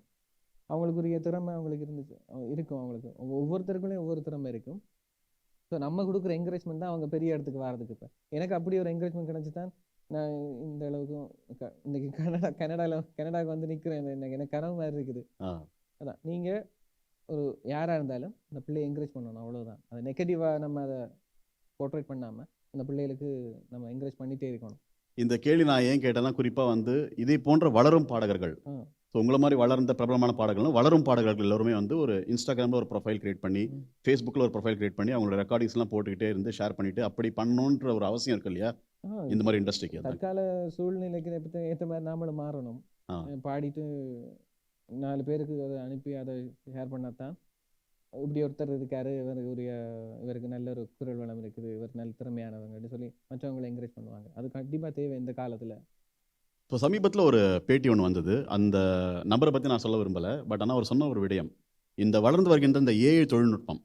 அவங்களுக்குரிய திறமை அவங்களுக்கு இருந்துச்சு இருக்கும். அவங்களுக்கு ஒவ்வொருத்தருக்குள்ளேயும் ஒவ்வொரு திறமை இருக்கும். ஸோ நம்ம கொடுக்குற என்கரேஜ்மெண்ட் தான் அவங்க பெரிய இடத்துக்கு வர்றதுக்கு. இப்போ எனக்கு அப்படி ஒரு என்கரேஜ்மெண்ட் கிடைச்சி தான் நான் இந்த அளவுக்கும் இன்னைக்கு கனடாவுக்கு வந்து நிற்கிறேன். எனக்கு கனவு மாதிரி இருக்குது. ஆ அதான் நீங்கள் ஒரு யாராக இருந்தாலும் அந்த பிள்ளையை என்கரேஜ் பண்ணணும், அவ்வளோதான். அதை நெகட்டிவாக நம்ம அதை போர்ட்ரேட் பண்ணாமல் அந்த பிள்ளைகளுக்கு நம்ம என்கரேஜ் பண்ணிகிட்டே இருக்கணும். இந்த கேள்வி நான் ஏன் கேட்டேன்னா குறிப்பாக வந்து இதே போன்ற வளரும் பாடகர்கள், ஆ ஸோ உங்களை மாதிரி வளர்ந்த பிரபலமான பாடகர்கள், வளரும் பாடகர்கள் எல்லாருமே வந்து ஒரு இன்ஸ்டாகிராமில் ஒரு ப்ரொஃபைல் கிரியேட் பண்ணி, ம். ஃபேஸ்புக்கில் ஒரு ப்ரொஃபைல் கிரியேட் பண்ணி அவங்களோட ரெக்கார்டிங்ஸ்லாம் போட்டுக்கிட்டே இருந்து ஷேர் பண்ணிட்டு அப்படி பண்ணணுன்ற ஒரு அவசியம் இருக்கு இல்லையா ஆ இந்த மாதிரி இண்டஸ்ட்ரிக்கு? அதான். தற்கால சூழ்நிலைக்கு ஏற்ற மாதிரி நாமளும் மாறணும். ஆ பாடிட்டு 4 பேருக்கு அதை அனுப்பி அதை ஷேர் பண்ணாதான் இப்படி ஒருத்தர் இருக்காரு, இவருக்கு நல்ல ஒரு குரல் வளம் இருக்குது, இவர் நல்ல திறமையானவங்கன்னு சொல்லி மற்றவங்களை என்கரேஜ் பண்ணுவாங்க. அது கண்டிப்பாக தேவை இந்த காலத்தில். இப்போ சமீபத்தில் ஒரு பேட்டி ஒன்று வந்தது. அந்த நபரை பற்றி நான் சொல்ல விரும்பலை, பட் ஆனால் அவர் சொன்ன ஒரு விடயம், இந்த வளர்ந்து வருகின்ற இந்த ஏஐ தொழில்நுட்பம்,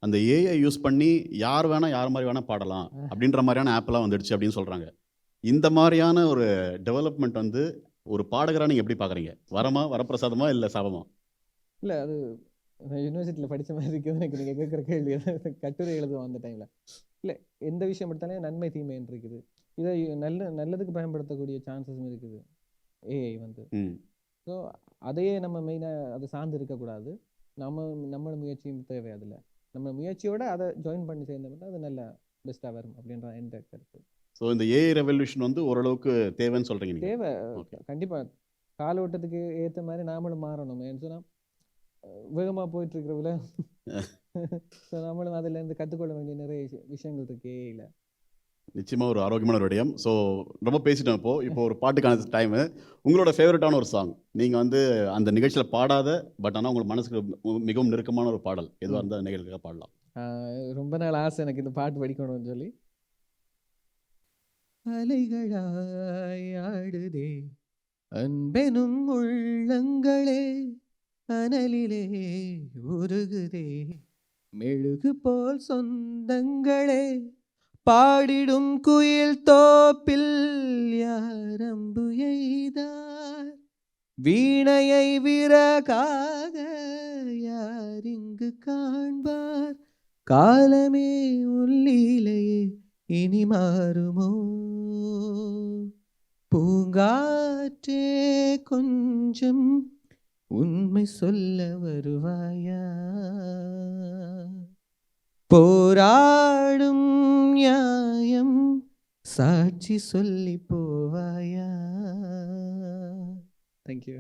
அந்த ஏஐ யூஸ் பண்ணி யார் வேணால் யார் மாதிரி வேணால் பாடலாம் அப்படின்ற மாதிரியான ஆப்லாம் வந்துடுச்சு அப்படின்னு சொல்கிறாங்க. இந்த மாதிரியான ஒரு டெவலப்மெண்ட் வந்து ஒரு பாடகராக நீங்கள் எப்படி பார்க்குறீங்க? வரப்பிரசாதமா இல்லை சாபமா? இல்லை, அது யூனிவர்சிட்டியில் படித்த மாதிரி இருக்குது எனக்கு. நீங்கள் கேட்குற கேள்வி கட்டுரை எழுதுவோம் அந்த டைமில். இல்லை, எந்த விஷயம் எடுத்தாலே நன்மை தீமைன்னு இருக்குது. இதை நல்லதுக்கு பயன்படுத்தக்கூடிய சான்சஸும் இருக்குது ஏஐ வந்து. ம் ஸோ அதையே நம்ம மெயினாக அதை சார்ந்து இருக்கக்கூடாது. நம்மளோட முயற்சியும் தேவை. அதில் நம்ம முயற்சியோட அதை ஜாயின் பண்ணி சேர்ந்தோம்னா அது நல்ல பெஸ்ட்டாக வரும் அப்படின்ற எந்த கருத்து. ஸோ இந்த ஏஐ ரெவல்யூஷன் வந்து ஓரளவுக்கு தேவைன்னு சொல்கிறீங்க நீங்கள்? தேவை ஓகே. கண்டிப்பாக. காலோட்டத்துக்கு ஏற்ற மாதிரி நாமளும் மாறணும். ஏன்னு சொன்னால் வேகமாக போயிட்டுருக்கிறவுல ஸோ நம்மளும் அதிலேருந்து கற்றுக்கொள்ள வேண்டிய நிறைய விஷயங்கள் இருக்கு ஏஐயில். நிச்சயமாக ஒரு ஆரோக்கியமான ஒரு விடயம். ஸோ ரொம்ப பேசிட்டோம். இப்போ ஒரு பாட்டுக்கான டைமு. உங்களோட ஃபேவரட்டான ஒரு சாங், நீங்கள் வந்து அந்த நிகழ்ச்சியில் பாடாத பட் ஆனால் உங்களுக்கு மனசுக்கு மிகவும் நெருக்கமான ஒரு பாடல் எதுவாக இருந்தால் நிகழ்ச்சிக்காக பாடலாம். ரொம்ப நாள் ஆசை எனக்கு இந்த பாட்டு படிக்கணும்னு சொல்லி. அலைகளாய் ஆடுதே அன்பெனும் உள்ளங்களே, அனலிலே உருகுதே மெழுகு போல் சொந்தங்களே, பாடிடும் குயில் தோப்பில் யாரம்பு எய்தார், வீணையை விறகாக யார் இங்கு காண்பார், காலமே உள்ளிலேயே இனி மாறுமோ, பூங்காற்றே கொஞ்சம் உண்மை சொல்ல வருவாயா, போராடும் நியாயம் சாட்சி சொல்லி போவாயா. தேங்க்யூ.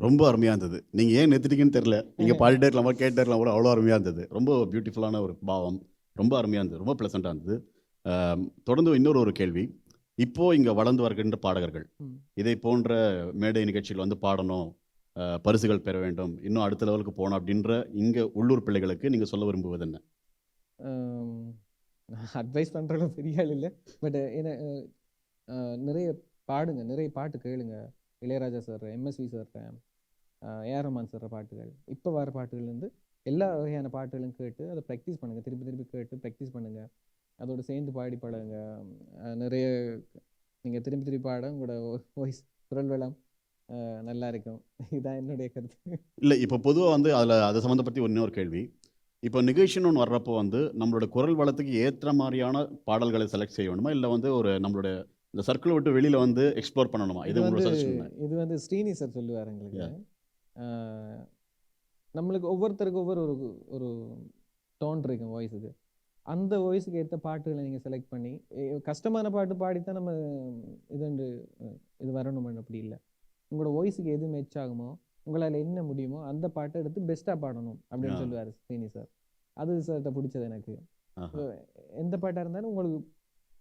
ரொம்ப அருமையாக இருந்தது. நீங்கள் ஏன் நிறுத்திட்டீங்கன்னு தெரில. நீங்கள் பாடிட்டே இருக்கலாமா கேட்டே இருக்கலாம் கூட, அவ்வளோ அருமையாக இருந்தது. ரொம்ப பியூட்டிஃபுல்லான ஒரு பாவம், ரொம்ப அருமையாக இருந்தது, ரொம்ப ப்ளசண்ட்டாக இருந்தது. தொடர்ந்து இன்னொரு கேள்வி, இப்போது இங்கே வளர்ந்து வருகின்ற பாடகர்கள் இதை போன்ற மேடை நிகழ்ச்சிகள் வந்து பாடணும், பரிசுகள் பெற வேண்டும், இன்னும் அடுத்த லெவலுக்கு போகணும் அப்படின்ற இங்கே உள்ளூர் பிள்ளைகளுக்கு நீங்கள் சொல்ல விரும்புவது என்ன? அட்வைஸ் பண்ணுறது பெரிய ஆள் இல்லை, பட் என்ன நிறைய பாடுங்க, நிறைய பாட்டு கேளுங்க. Ilaiyaraaja sir, MSV sir, AR Rahman sir பாட்டுகள், இப்போ வர பாட்டுகள்லேருந்து எல்லா வகையான பாட்டுகளும் கேட்டு அதை ப்ராக்டிஸ் பண்ணுங்கள். திருப்பி திருப்பி கேட்டு ப்ராக்டிஸ் பண்ணுங்கள். அதோட சேர்ந்து பாடி பாடுங்க. நிறைய நீங்கள் திருப்பி திருப்பி பாட உங்களோட வாய்ஸ் குரல் வளம் நல்லா இருக்கும். இதுதான் என்னுடைய கருத்து. இல்லை, இப்போ பொதுவாக வந்து அதை சம்மந்தப்பற்றி இன்னொரு கேள்வி, இப்போ நிகழ்ச்சின்னு ஒன்று வர்றப்போ வந்து நம்மளோட குரல் வளத்துக்கு ஏற்ற மாதிரியான பாடல்களை செலக்ட் செய்ய வேணுமா, இல்லை வந்து ஒரு நம்மளோட இந்த சர்க்கிள் விட்டு வெளியில் வந்து எக்ஸ்ப்ளோர் பண்ணணுமா? இது உங்களோட சஜஷன்? இது வந்து ஸ்ரீனி சார் சொல்லுவார் எங்களுக்கு. நம்மளுக்கு ஒவ்வொருத்தருக்கு ஒவ்வொரு ஒரு டோன் இருக்கும் வாய்ஸுக்கு. அந்த வாய்ஸுக்கு ஏற்ற பாட்டுகளை நீங்கள் செலக்ட் பண்ணி, கஷ்டமான பாட்டு பாடித்தான் நம்ம இது வரணும் அப்படி இல்லை. உங்களோட வாய்ஸுக்கு எது மேட்ச் ஆகுமோ, உங்களால் என்ன முடியுமோ அந்த பாட்டை எடுத்து பெஸ்ட்டாக பாடணும் அப்படின்னு சொல்லுவார் ஸ்ரீனி சார். அது சார்கிட்ட பிடிச்சது எனக்கு. எந்த பாட்டாக இருந்தாலும்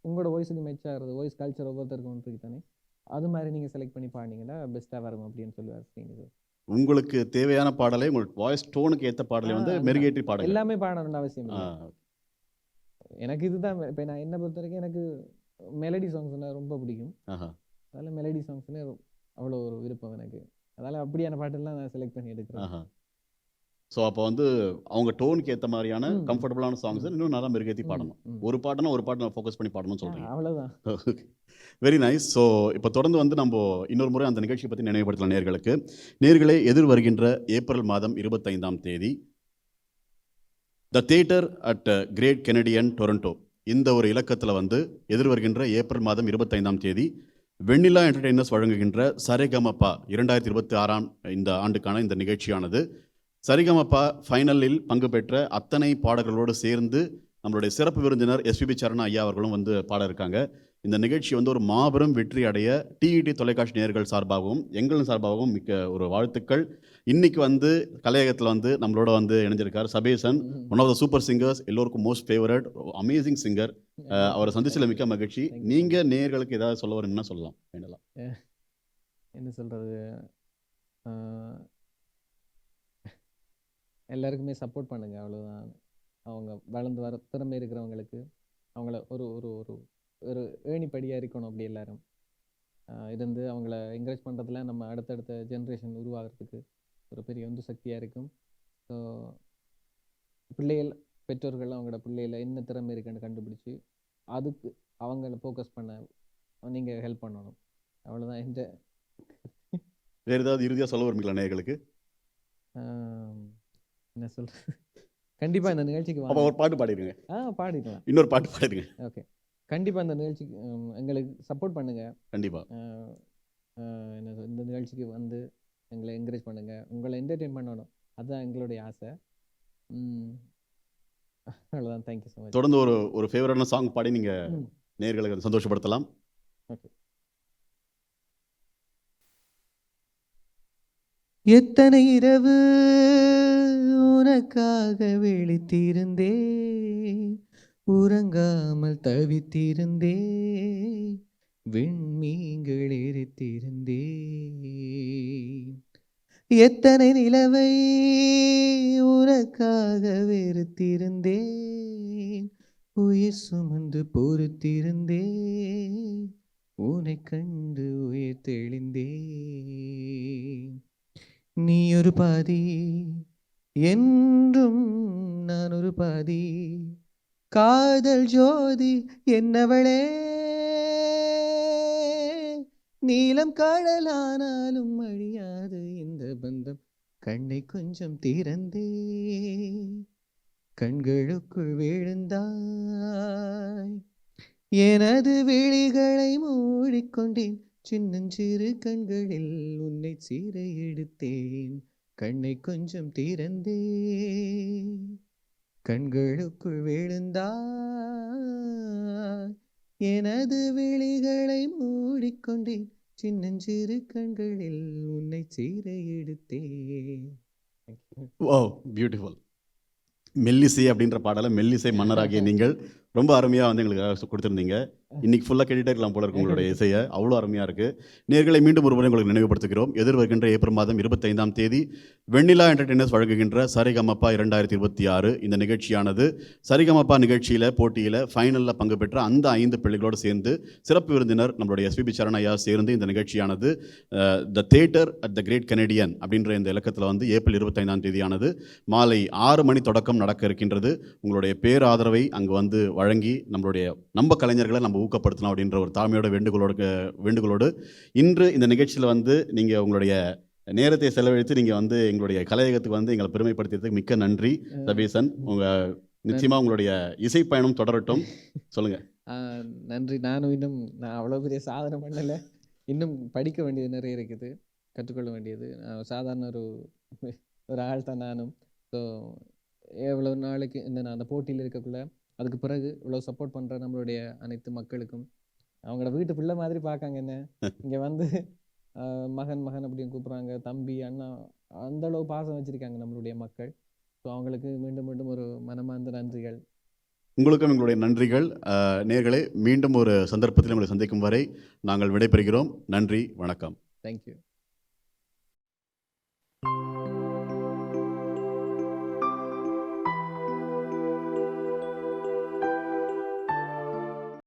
உங்களோட வாய்ஸுக்கு மேட்ச் ஆகிறது, வாய்ஸ் கல்ச்சர் ஒவ்வொருத்தருக்கும் ஒன்று தானே, அது மாதிரி நீங்கள் செலக்ட் பண்ணி பாடினீங்கன்னா பெஸ்ட்டாக வரும் அப்படின்னு சொல்லுவார் ஸ்ரீனி சார். உங்களுக்கு தேவையான பாடலை உங்களுக்கு வாய்ஸ் டோனுக்கு ஏற்ற பாடலை வந்து மெருகேற்றி பாடல் எல்லாமே பாடணும்னு அவசியம் இல்லை. எனக்கு இதுதான் இப்போ நான் என்ன பொறுத்த வரைக்கும் எனக்கு மெலடி சாங்ஸ்னா ரொம்ப பிடிக்கும். ஆஹா. அதனால மெலடி சாங்ஸ்னா அவ்வளோ ஒரு விருப்பம் எனக்கு. அதனால அப்படியான பாட்டெல்லாம் நான் செலக்ட் பண்ணி எடுக்கிறேன். ஆஹா. ஸோ அப்போ வந்து அவங்க டோனுக்கு ஏற்ற மாதிரியான ம். கம்ஃபர்டபுளான சாங்ஸ் ம். இன்னும் நல்லா மெருகேற்றி ம். பாடணும். ம். ஒரு பாட்டுனா ஒரு பாட்டு ஃபோக்கஸ் பண்ணி பாடணும்னு சொல்றீங்க. அவ்வளோதான். Very nice. ஸோ இப்போ தொடர்ந்து வந்து நம்ம இன்னொரு முறை அந்த நிகழ்ச்சியை பற்றி நினைவுபடுத்தலாம் நேர்களுக்கு. நேர்களே, எதிர் வருகின்ற ஏப்ரல் மாதம் 25ஆம் தேதி the Theatre at Great Canadian Toronto, இந்த ஒரு இலக்கத்தில் வந்து எதிர் வருகின்ற ஏப்ரல் மாதம் 25ஆம் தேதி வெண்ணிலா என்டர்டெய்னர்ஸ் வழங்குகின்ற சரிகமபா 2026ஆம் இந்த ஆண்டுக்கான இந்த நிகழ்ச்சியானது சரிகமபா ஃபைனலில் பங்கு பெற்ற அத்தனை பாடல்களோடு சேர்ந்து நம்மளுடைய சிறப்பு விருந்தினர் எஸ்பிபி சரணா ஐயா அவர்களும் வந்து பாட இருக்காங்க. இந்த நிகழ்ச்சி வந்து ஒரு மாபெரும் வெற்றி அடைய டிஇடி தொலைக்காட்சி நேயர்கள் சார்பாகவும் எங்களின் சார்பாகவும் மிக்க ஒரு வாழ்த்துக்கள். இன்னைக்கு வந்து கலையகத்தில் வந்து நம்மளோட வந்து இணைஞ்சிருக்கார் Sabesan, one of the super singers, எல்லோருக்கும் மோஸ்ட் ஃபேவரட் அமேசிங் சிங்கர். அவரை சந்திச்சதில் மிக்க மகிழ்ச்சி. நீங்கள் நேயர்களுக்கு ஏதாவது சொல்ல வரணும்னா சொல்லலாம். வேண்டலாம். என்ன சொல்கிறது, எல்லாருக்குமே சப்போர்ட் பண்ணுங்க, அவ்வளோதான். அவங்க வளர்ந்து வர திறமை இருக்கிறவங்களுக்கு அவங்கள ஒரு ஒரு ஒரு ஒரு ஏணிப்படியாக இருக்கணும். அப்படி எல்லாரும் இருந்து அவங்கள என்கரேஜ் பண்ணுறதுல நம்ம அடுத்தடுத்த ஜென்ரேஷன் உருவாகிறதுக்கு ஒரு பெரிய உந்து சக்தியாக இருக்கும். ஸோ பிள்ளைகள், பெற்றோர்கள் அவங்களோட பிள்ளைகள என்ன திறமை இருக்குன்னு கண்டுபிடிச்சி அதுக்கு அவங்கள ஃபோக்கஸ் பண்ண நீங்கள் ஹெல்ப் பண்ணணும். அவ்வளோதான். இந்த வேறு ஏதாவது இறுதியாக சொல்ல வருவீங்களா நேயர்களுக்கு? என்ன சொல்கிறது, கண்டிப்பாக இந்த நிகழ்ச்சிக்கு அப்போ ஒரு பாட்டு பாடிடுங்க. பாடிடலாம். இன்னொரு பாட்டு பாடிடுங்க. ஓகே, கண்டிப்பாக இந்த நிகழ்ச்சிக்கு எங்களுக்கு சப்போர்ட் பண்ணுங்கள். கண்டிப்பாக. என்ன இந்த நிகழ்ச்சிக்கு வந்து எங்களை என்கரேஜ் பண்ணுங்கள், உங்களை என்டர்டெயின் பண்ணணும், அதுதான் எங்களுடைய ஆசை. அவ்வளோதான். Thank you so much. தொடர்ந்து ஒரு ஒரு ஃபேவரட்டான சாங் பாடி நீங்கள் நேயர்களை சந்தோஷப்படுத்தலாம். ஓகே. எத்தனை இரவு உனக்காக விழித்திருந்தேன், உறங்காமல் தவித்திருந்தேன், விண்மீன்கள் எரித்திருந்தேன். எத்தனை நிலவை உனக்காக வெறுத்திருந்தேன், உயிர் சுமந்து பொறுத்திருந்தேன், உன்னை கண்டு உயிர் தெளிந்தேன். நீ ஒரு பாதி என்றும் நான் ஒரு பாதி, காதல் ஜோதி என்னவளே, நீலம் கடலானாலும் அழியாது இந்த பந்தம், கண்ணை கொஞ்சம் திறந்தே கண்களுக்குள் விழுந்தாய், எனது விழிகளை மூடிக்கொண்டேன், சின்னஞ்சிறு கண்களில் உன்னை சீரை எடுத்தேன், கண்ணை கொஞ்சம் திறந்தே கண்களுக்குள் விழுந்தாய், எனது விழிகளை மூடிக்கொண்டேன், சின்னஞ்சிறு கண்களில் உன்னை சீரை எடுத்தேன். Wow, beautiful. மெல்லிசை அப்படின்ற பாடலை மெல்லிசை மன்னராகிய நீங்கள் ரொம்ப அருமையாக வந்து எங்களுக்கு கொடுத்துருந்தீங்க. இன்னைக்கு ஃபுல்லாக கேட்டுகிட்டே இருக்கலாம் போல இருக்கு உங்களுடைய இசையை, அவ்வளோ அருமையாக இருக்குது. நேர்களை மீண்டும் ஒரு முறை உங்களுக்கு நினைவுபடுத்துகிறோம். எதிர் வருகின்ற ஏப்ரல் மாதம் 25ஆம் தேதி வெண்ணிலா என்டர்டெய்னர்ஸ் வழங்குகின்ற சரிகமபா 2026 இந்த நிகழ்ச்சியானது சரிகமபா நிகழ்ச்சியில் போட்டியில் ஃபைனலில் பங்கு பெற்ற அந்த 5 பிள்ளைகளோடு சேர்ந்து சிறப்பு விருந்தினர் நம்மளுடைய எஸ்பிபி சரணையா சேர்ந்து இந்த நிகழ்ச்சியானது the Theatre at the Great Canadian அப்படின்ற இந்த இலக்கத்தில் வந்து ஏப்ரல் 25ஆம் தேதியானது மாலை 6 மணி தொடக்கம் நடக்க இருக்கின்றது. உங்களுடைய பேராதரவை அங்கே வந்து வழங்கி நம்ம கலைஞர்களை நம்ம ஊக்கப்படுத்தலாம் அப்படின்ற ஒரு தாழ்மையோட வேண்டுகோளோடு இன்று இந்த நிகழ்ச்சியில் வந்து நீங்கள் உங்களுடைய நேரத்தை செலவழித்து நீங்கள் வந்து எங்களுடைய கலையகத்துக்கு வந்து எங்களை பெருமைப்படுத்தியதுக்கு மிக்க நன்றி சபேசன். நிச்சயமாக உங்களுடைய இசை பயணம் தொடரட்டும். சொல்லுங்கள். நன்றி. நான் அவ்வளோ பெரிய சாதனை பண்ணலை, இன்னும் படிக்க வேண்டியது நிறைய இருக்குது, கற்றுக்கொள்ள வேண்டியது. சாதாரண ஒரு ஆள் தான் நானும். ஸோ எவ்வளோ நாளைக்கு நான் அந்த போட்டியில் இருக்கக்குள்ள அதுக்கு பிறகு இவ்வளோ சப்போர்ட் பண்ணுற நம்மளுடைய அனைத்து மக்களுக்கும், அவங்களோட வீட்டு பிள்ளை மாதிரி பார்க்காங்க என்ன, இங்கே வந்து மகன் அப்படின்னு கூப்பிட்றாங்க, தம்பி அண்ணா, அந்த அளவு பாசம் வச்சுருக்காங்க நம்மளுடைய மக்கள். ஸோ அவங்களுக்கு மீண்டும் மீண்டும் ஒரு மனமார்ந்த நன்றிகள். உங்களுக்கும் எங்களுடைய நன்றிகள். நேயர்களே, மீண்டும் ஒரு சந்தர்ப்பத்தில் உங்களை சந்திக்கும் வரை நாங்கள் விடைபெறுகிறோம். நன்றி, வணக்கம். தேங்க்யூ.